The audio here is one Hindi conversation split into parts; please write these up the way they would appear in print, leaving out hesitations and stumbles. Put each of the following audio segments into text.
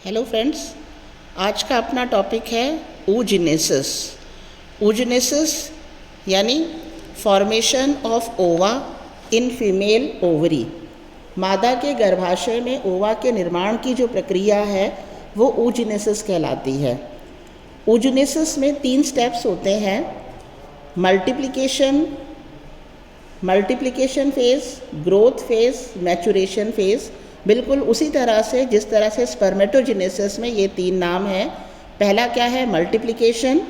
हेलो फ्रेंड्स, आज का अपना टॉपिक है oogenesis। oogenesis यानी फॉर्मेशन ऑफ ओवा इन फीमेल ओवरी। मादा के गर्भाशय में ओवा के निर्माण की जो प्रक्रिया है वो oogenesis कहलाती है। oogenesis में 3 स्टेप्स होते हैं, multiplication phase, growth phase, maturation phase. बिल्कुल उसी तरह से जिस तरह से स्पर्मेटोजेनेसिस में ये 3 नाम हैं। पहला क्या है? मल्टीप्लिकेशन,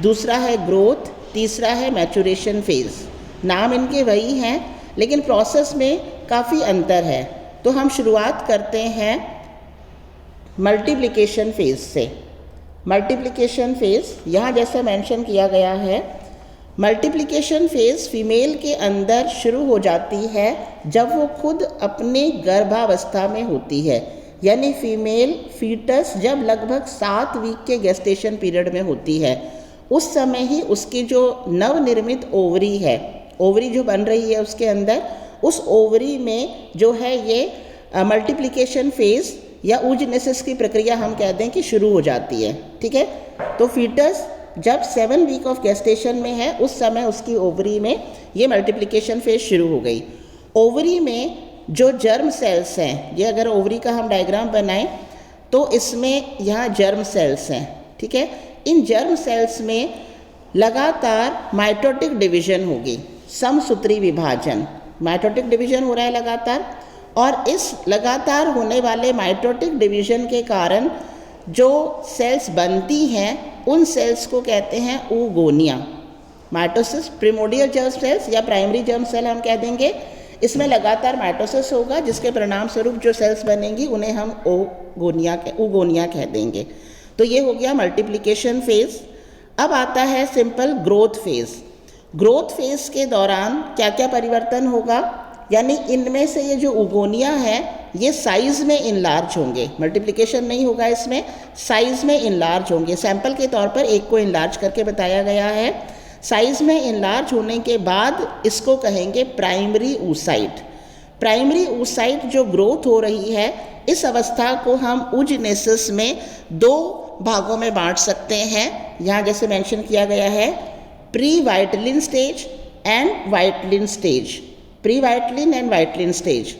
दूसरा है ग्रोथ, तीसरा है मैचुरेशन फेज़। नाम इनके वही हैं लेकिन प्रोसेस में काफ़ी अंतर है। तो हम शुरुआत करते हैं मल्टीप्लिकेशन फेज़ से। मल्टीप्लिकेशन फेज़ यहाँ जैसा मेंशन किया गया है, मल्टीप्लिकेशन फेज़ फीमेल के अंदर शुरू हो जाती है जब वो खुद अपने गर्भावस्था में होती है, यानी फीमेल फीटस जब लगभग 7 वीक के गेस्टेशन पीरियड में होती है। उस समय ही उसकी जो नवनिर्मित ओवरी है, ओवरी जो बन रही है उसके अंदर, उस ओवरी में जो है ये मल्टीप्लिकेशन फेज़ या oogenesis की प्रक्रिया हम कह दें कि शुरू हो जाती है। ठीक है, तो फीटस जब 7 वीक ऑफ गेस्टेशन में है उस समय उसकी ओवरी में ये मल्टीप्लिकेशन फेज शुरू हो गई। ओवरी में जो जर्म सेल्स हैं, ये अगर ओवरी का हम डायग्राम बनाएं तो इसमें यहाँ जर्म सेल्स हैं। ठीक है, इन जर्म सेल्स में लगातार माइटोटिक डिवीजन होगी, समसूत्री विभाजन, माइटोटिक डिवीजन हो रहा है लगातार। और इस लगातार होने वाले माइटोटिक डिवीजन के कारण जो सेल्स बनती हैं उन सेल्स को कहते हैं oogonia। Mitosis, primordial germ cells या प्राइमरी जर्म सेल हम कह देंगे। इसमें लगातार माइटोसिस होगा जिसके परिणाम स्वरूप जो सेल्स बनेंगी उन्हें हम oogonia कह देंगे। तो ये हो गया मल्टीप्लिकेशन फेज़। अब आता है simple growth phase. Growth phase के दौरान क्या क्या परिवर्तन होगा, यानी इनमें से ये जो oogonia है ये साइज़ में इनलार्ज होंगे। मल्टीप्लिकेशन नहीं होगा इसमें, साइज़ में इनलार्ज होंगे। सैंपल के तौर पर एक को इनलार्ज करके बताया गया है। साइज़ में इनलार्ज होने के बाद इसको कहेंगे प्राइमरी oocyte। प्राइमरी oocyte जो ग्रोथ हो रही है, इस अवस्था को हम oogenesis में 2 भागों में बांट सकते हैं। यहाँ जैसे मेंशन किया गया है, pre vitelline stage and vitelline stage. Pre vitelline and vitelline stage.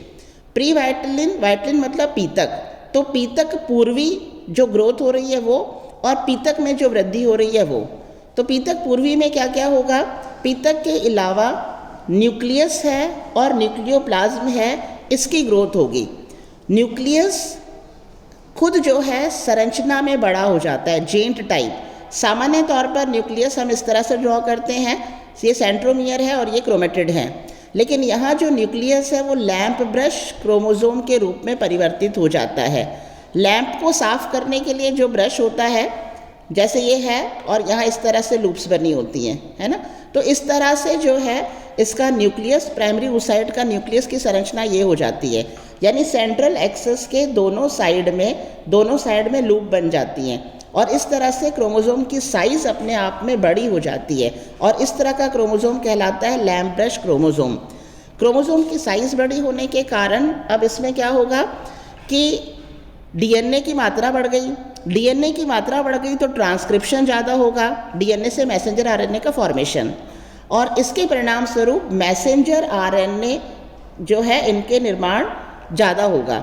Pre vitelline, vitelline मतलब पीतक, तो पीतक पूर्वी जो ग्रोथ हो रही है वो, और पीतक में जो वृद्धि हो रही है वो। तो पीतक पूर्वी में क्या क्या होगा? पीतक के अलावा न्यूक्लियस है और न्यूक्लियोप्लाज्म है, इसकी ग्रोथ होगी। न्यूक्लियस खुद जो है संरचना में बड़ा हो जाता है, जेंट टाइप। सामान्य तौर पर न्यूक्लियस हम इस तरह से ड्रॉ करते हैं, ये सेंट्रोमियर है और ये क्रोमेटिड है। लेकिन यहाँ जो न्यूक्लियस है वो लैंप ब्रश क्रोमोसोम के रूप में परिवर्तित हो जाता है। लैंप को साफ करने के लिए जो ब्रश होता है जैसे ये है, और यहाँ इस तरह से लूप्स बनी होती हैं, है ना। तो इस तरह से जो है इसका न्यूक्लियस, प्राइमरी oocyte का न्यूक्लियस की संरचना ये हो जाती है, यानी सेंट्रल एक्सिस के दोनों साइड में लूप बन जाती हैं। और इस तरह से क्रोमोसोम की साइज़ अपने आप में बड़ी हो जाती है और इस तरह का क्रोमोसोम कहलाता है लैंप ब्रश क्रोमोसोम। क्रोमोसोम की साइज़ बड़ी होने के कारण अब इसमें क्या होगा कि डीएनए की मात्रा बढ़ गई। डीएनए की मात्रा बढ़ गई तो ट्रांसक्रिप्शन ज़्यादा होगा, डीएनए से मैसेंजर आरएनए का फॉर्मेशन, और इसके परिणाम स्वरूप मैसेंजर आरएनए जो है इनके निर्माण ज़्यादा होगा।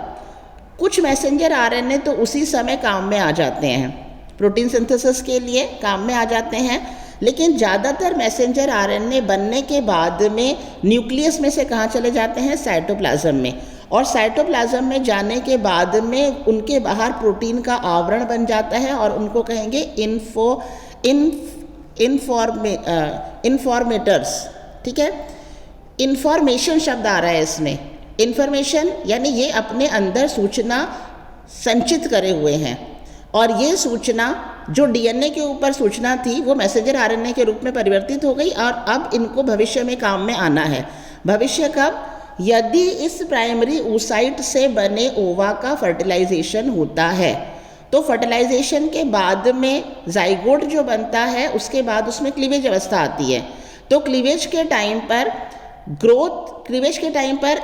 कुछ मैसेंजर आरएनए तो उसी समय काम में आ जाते हैं, प्रोटीन सिंथेसिस के लिए काम में आ जाते हैं, लेकिन ज़्यादातर मैसेंजर आरएनए बनने के बाद में न्यूक्लियस में से कहाँ चले जाते हैं? साइटोप्लाज्म में। और साइटोप्लाज्म में जाने के बाद में उनके बाहर प्रोटीन का आवरण बन जाता है और उनको कहेंगे इन्फॉर्मेटर्स। ठीक है, इन्फॉर्मेशन शब्द आ रहा है इसमें। इन्फॉर्मेशन यानी ये अपने अंदर सूचना संचित करे हुए हैं, और ये सूचना जो डीएनए के ऊपर सूचना थी वो मैसेंजर आरएनए के रूप में परिवर्तित हो गई, और अब इनको भविष्य में काम में आना है। भविष्य कब? यदि इस प्राइमरी oocyte से बने ओवा का फर्टिलाइजेशन होता है, तो फर्टिलाइजेशन के बाद में जाइगोट जो बनता है उसके बाद उसमें क्लीवेज अवस्था आती है। तो क्लीवेज के टाइम पर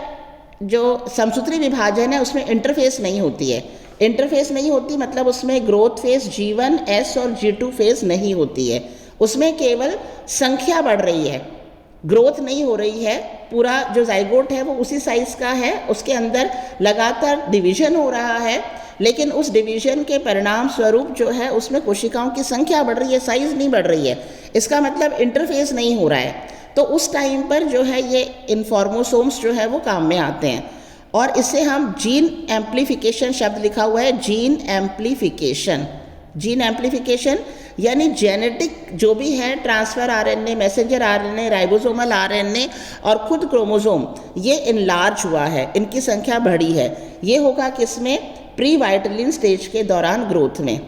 जो समसूत्री विभाजन है उसमें इंटरफेस नहीं होती है। इंटरफेस नहीं होती मतलब उसमें ग्रोथ फेज G1, S और G2 फेज नहीं होती है, उसमें केवल संख्या बढ़ रही है, ग्रोथ नहीं हो रही है। पूरा जो जाइगोट है वो उसी साइज का है, उसके अंदर लगातार डिवीजन हो रहा है, लेकिन उस डिवीजन के परिणाम स्वरूप जो है उसमें कोशिकाओं की संख्या बढ़ रही है, साइज नहीं बढ़ रही है। इसका मतलब इंटरफेस नहीं हो रहा है। तो उस टाइम पर जो है ये इन्फॉर्मोसोम्स जो है वो काम में आते हैं, और इसे हम जीन एम्प्लीफिकेशन, शब्द लिखा हुआ है जीन एम्प्लीफिकेशन। जीन एम्प्लीफिकेशन यानी जेनेटिक जो भी है, transfer RNA, messenger RNA, ribosomal RNA और खुद क्रोमोसोम, ये इनलार्ज हुआ है, इनकी संख्या बढ़ी है। ये होगा किसमें? प्री वाइटलिन स्टेज के दौरान ग्रोथ में।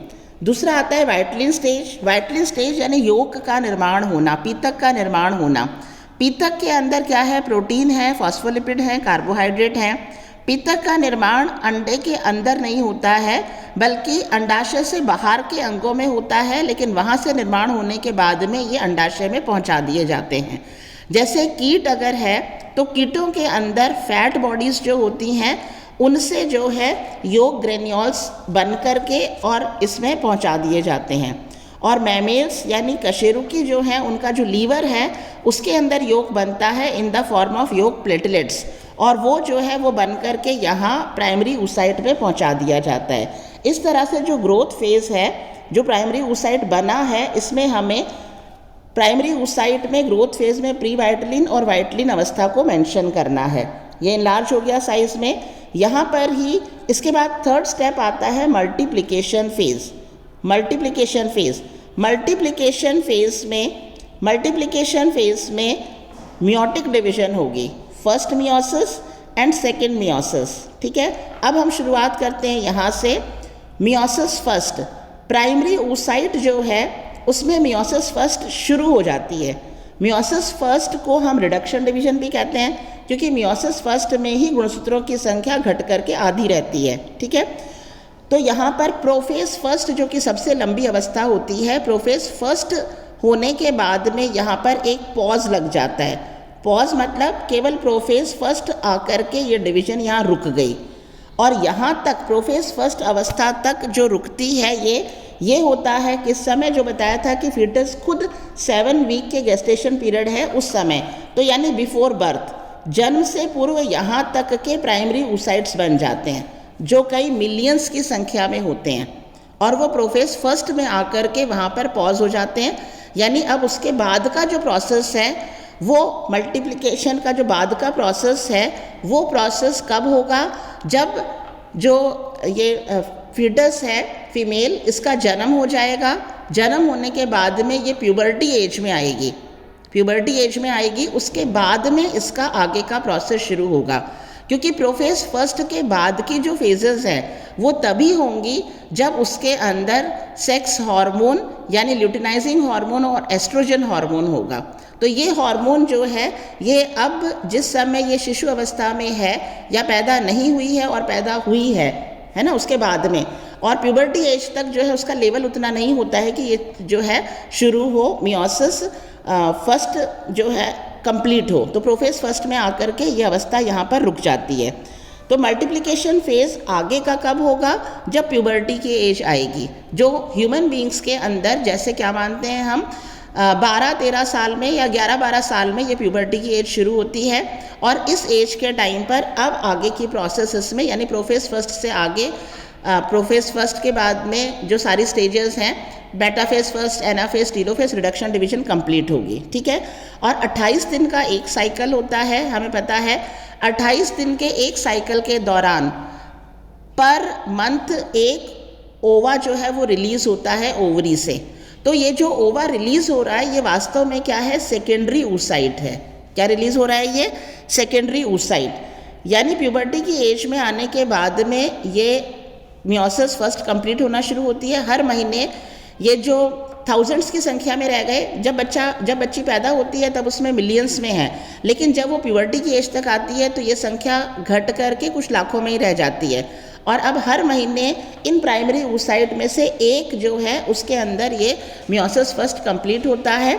दूसरा आता है वाइटलिन स्टेज। वाइटलिन स्टेज यानी योक का निर्माण होना, पीतक का निर्माण होना। पीतक के अंदर क्या है? प्रोटीन है, फॉस्फोलिपिड है, कार्बोहाइड्रेट है। पीतक का निर्माण अंडे के अंदर नहीं होता है, बल्कि अंडाशय से बाहर के अंगों में होता है, लेकिन वहाँ से निर्माण होने के बाद में ये अंडाशय में पहुँचा दिए जाते हैं। जैसे कीट अगर है तो कीटों के अंदर फैट बॉडीज़ जो होती हैं उनसे जो है योग ग्रेन्यूल्स बन करके और इसमें पहुंचा दिए जाते हैं। और मैमेल्स यानी कशेरुकी जो हैं, उनका जो लीवर है उसके अंदर योग बनता है इन द फॉर्म ऑफ योग प्लेटलेट्स, और वो जो है वो बन करके यहाँ प्राइमरी oocyte में पहुंचा दिया जाता है। इस तरह से जो ग्रोथ फेज़ है, जो प्राइमरी oocyte बना है, इसमें हमें प्राइमरी oocyte में ग्रोथ फेज़ में प्री वाइटलिन और वाइटलिन अवस्था को मेंशन करना है। ये इनलार्ज हो गया साइज़ में। यहाँ पर ही इसके बाद थर्ड स्टेप आता है मल्टीप्लिकेशन फेज़। मल्टीप्लिकेशन फेज़ में मियोटिक डिवीजन होगी, first meiosis and second meiosis. ठीक है, अब हम शुरुआत करते हैं यहाँ से। मियोसिस फर्स्ट, प्राइमरी oocyte जो है उसमें मियोसिस फर्स्ट शुरू हो जाती है। मियोसिस फर्स्ट को हम रिडक्शन डिवीजन भी कहते हैं, क्योंकि मियोसिस फर्स्ट में ही गुणसूत्रों की संख्या घट करके आधी रहती है। ठीक है, तो यहाँ पर प्रोफेज फर्स्ट जो कि सबसे लंबी अवस्था होती है, प्रोफेज फर्स्ट होने के बाद में यहाँ पर एक पॉज लग जाता है। पॉज मतलब केवल प्रोफेज फर्स्ट आकर के ये डिवीजन यहाँ रुक गई, और यहाँ तक प्रोफेज फर्स्ट अवस्था तक जो रुकती है ये होता है किस समय? जो बताया था कि फीटस खुद 7 वीक के गेस्टेशन पीरियड है उस समय, तो यानी बिफोर बर्थ, जन्म से पूर्व यहाँ तक के प्राइमरी oocytes बन जाते हैं, जो कई मिलियंस की संख्या में होते हैं, और वो प्रोफेज फर्स्ट में आकर के वहाँ पर पॉज हो जाते हैं। यानी अब उसके बाद का जो प्रोसेस है, वो मल्टीप्लिकेशन का जो बाद का प्रोसेस है, वो प्रोसेस कब होगा? जब जो ये फीटस है फीमेल, इसका जन्म हो जाएगा। जन्म होने के बाद में ये प्यूबर्टी एज में आएगी, प्यूबर्टी एज में आएगी, उसके बाद में इसका आगे का प्रोसेस शुरू होगा। क्योंकि प्रोफेज फर्स्ट के बाद की जो फेजेस हैं वो तभी होंगी जब उसके अंदर सेक्स हार्मोन यानी ल्यूटिनाइजिंग हार्मोन और एस्ट्रोजन हार्मोन होगा। तो ये हार्मोन जो है ये अब जिस समय ये शिशु अवस्था में है या पैदा नहीं हुई है और पैदा हुई है ना, उसके बाद में, और प्यूबर्टी एज तक जो है उसका लेवल उतना नहीं होता है कि ये जो है शुरू हो, मियोसिस फर्स्ट जो है कंप्लीट हो। तो प्रोफेज फर्स्ट में आकर के ये अवस्था यहाँ पर रुक जाती है। तो मल्टीप्लिकेशन फेज़ आगे का कब होगा? जब प्यूबर्टी की एज आएगी, जो ह्यूमन बींग्स के अंदर, जैसे क्या मानते हैं हम, 12-13 साल में या 11-12 साल में ये प्यूबर्टी की एज शुरू होती है, और इस एज के टाइम पर अब आगे की प्रोसेस में, यानी प्रोफेज फर्स्ट से आगे, प्रोफेज फर्स्ट के बाद में जो सारी स्टेजेस हैं, बेटा phase first, anaphase, telophase, reduction division complete होगी। ठीक है, और 28 दिन का एक साइकिल होता है, हमें पता है। 28 दिन के एक साइकिल के दौरान पर मंथ एक ओवा जो है वो रिलीज़ होता है ओवरी से। तो ये जो ओवा रिलीज़ हो रहा है ये वास्तव में क्या है? सेकेंडरी oocyte है। क्या रिलीज़ हो रहा है? ये सेकेंडरी oocyte, यानी प्यूबर्टी की एज में आने के बाद में ये मियोसिस फर्स्ट कंप्लीट होना शुरू होती है। हर महीने ये जो थाउजेंड्स की संख्या में रह गए, जब बच्ची पैदा होती है तब उसमें मिलियंस में है, लेकिन जब वो प्यूबर्टी की एज तक आती है तो ये संख्या घट करके कुछ लाखों में ही रह जाती है। और अब हर महीने इन प्राइमरी oocyte में से एक जो है उसके अंदर ये मियोसिस फर्स्ट कंप्लीट होता है,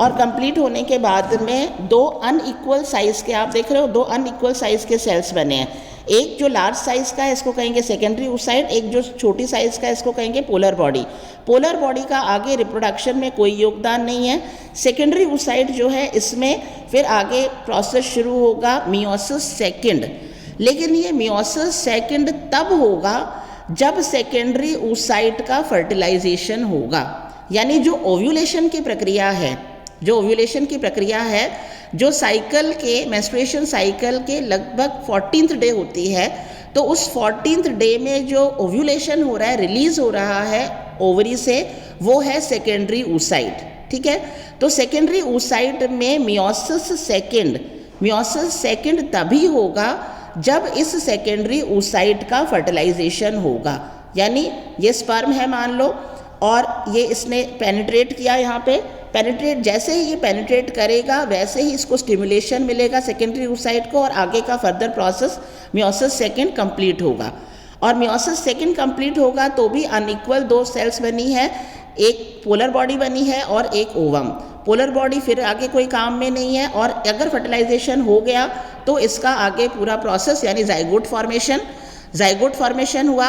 और कंप्लीट होने के बाद में 2 अनइक्वल साइज़ के, आप देख रहे हो 2 अनइक्वल साइज़ के सेल्स बने हैं। एक जो लार्ज साइज़ का है इसको कहेंगे सेकेंडरी oocyte, एक जो छोटी साइज़ का है इसको कहेंगे पोलर बॉडी। पोलर बॉडी का आगे रिप्रोडक्शन में कोई योगदान नहीं है। सेकेंडरी oocyte जो है इसमें फिर आगे प्रोसेस शुरू होगा मियोसिस सेकेंड, लेकिन ये मियोसिस सेकेंड तब होगा जब सेकेंडरी oocyte का फर्टिलाइजेशन होगा। यानी जो ओव्यूलेशन की प्रक्रिया है, जो ओव्यूलेशन की प्रक्रिया है, जो साइकिल के मेंस्ट्रुएशन साइकिल के लगभग 14th डे होती है, तो उस 14th डे में जो ओव्यूलेशन हो रहा है, रिलीज हो रहा है ओवरी से, वो है सेकेंडरी oocyte। ठीक है, तो सेकेंडरी oocyte में मियोसिस सेकेंड तभी होगा जब इस सेकेंडरी oocyte का फर्टिलाइजेशन होगा। यानी ये स्पर्म है मान लो, और ये इसने पेनिट्रेट किया, यहाँ पे पेनिट्रेट, जैसे ही ये पेनिट्रेट करेगा वैसे ही इसको स्टिमुलेशन मिलेगा सेकेंडरी oocyte को, और आगे का further process meiosis second complete होगा। और मियोसिस सेकेंड कंप्लीट होगा तो भी अनइक्वल दो सेल्स बनी है, एक पोलर बॉडी बनी है और एक ओवम। पोलर बॉडी फिर आगे कोई काम में नहीं है, और अगर फर्टिलाइजेशन हो गया तो इसका आगे पूरा प्रोसेस यानी जाइगोट फॉर्मेशन हुआ।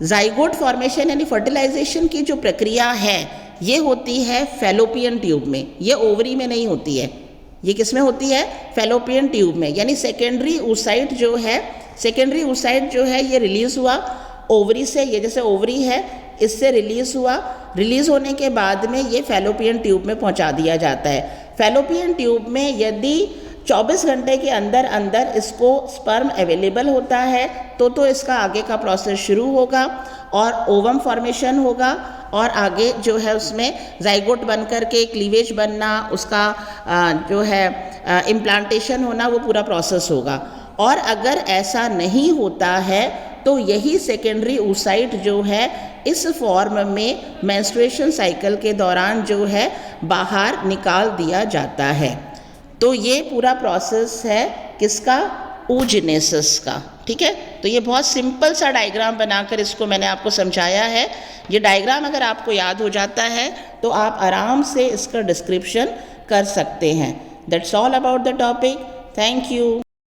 जाइगोट फॉर्मेशन यानी फर्टिलाइजेशन की जो प्रक्रिया है ये होती है फैलोपियन ट्यूब में, ये ओवरी में नहीं होती है। ये किस में होती है? फैलोपियन ट्यूब में। यानी सेकेंडरी oocyte जो है ये रिलीज़ हुआ ओवरी से, ये जैसे ओवरी है इससे रिलीज़ हुआ, रिलीज़ होने के बाद में ये फैलोपियन ट्यूब में पहुंचा दिया जाता है। फैलोपियन ट्यूब में यदि 24 घंटे के अंदर इसको स्पर्म अवेलेबल होता है तो इसका आगे का प्रोसेस शुरू होगा और ओवम फॉर्मेशन होगा, और आगे जो है उसमें जाइगोट बन कर के क्लीवेज बनना, उसका जो है इम्प्लांटेशन होना, वो पूरा प्रोसेस होगा। और अगर ऐसा नहीं होता है तो यही सेकेंडरी oocyte जो है इस फॉर्म में मेंस्ट्रुएशन साइकिल के दौरान जो है बाहर निकाल दिया जाता है। तो ये पूरा प्रोसेस है किसका? oogenesis का। ठीक है, तो ये बहुत सिंपल सा डायग्राम बनाकर इसको मैंने आपको समझाया है। ये डायग्राम अगर आपको याद हो जाता है तो आप आराम से इसका डिस्क्रिप्शन कर सकते हैं। That's all about the topic. Thank you.